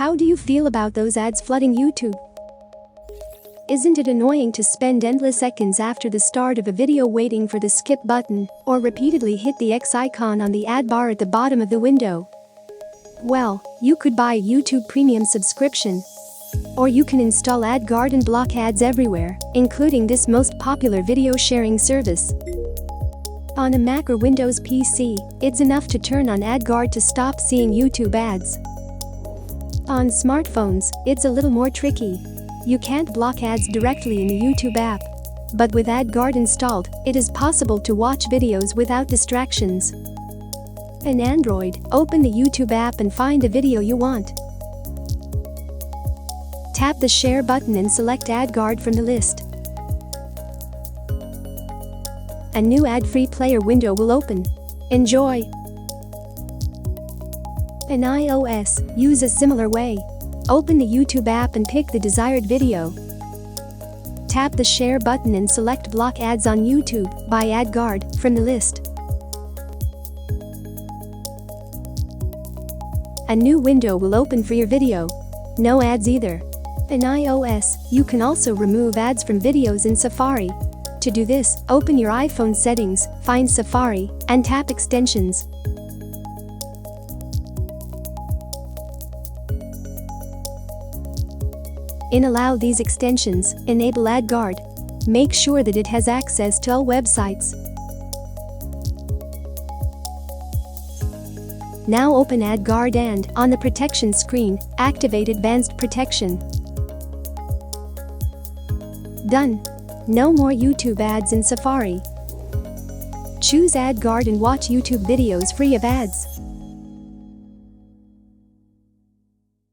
How do you feel about those ads flooding YouTube? Isn't it annoying to spend endless seconds after the start of a video waiting for the skip button, or repeatedly hit the X icon on the ad bar at the bottom of the window? Well, you could buy a YouTube Premium subscription. Or you can install AdGuard and block ads everywhere, including this most popular video sharing service. On a Mac or Windows PC, it's enough to turn on AdGuard to stop seeing YouTube ads. On smartphones, it's a little more tricky. You can't block ads directly in the YouTube app. But with AdGuard installed, it is possible to watch videos without distractions. On Android, open the YouTube app and find the video you want. Tap the share button and select AdGuard from the list. A new ad-free player window will open. Enjoy! On iOS, use a similar way. Open the YouTube app and pick the desired video. Tap the share button and select block ads on YouTube by AdGuard from the list. A new window will open for your video. No ads either. In iOS, you can also remove ads from videos in Safari. To do this, open your iPhone settings, find Safari, and tap Extensions. In Allow these extensions, enable AdGuard. Make sure that it has access to all websites. Now open AdGuard and, on the protection screen, activate Advanced Protection. Done. No more YouTube ads in Safari. Choose AdGuard and watch YouTube videos free of ads.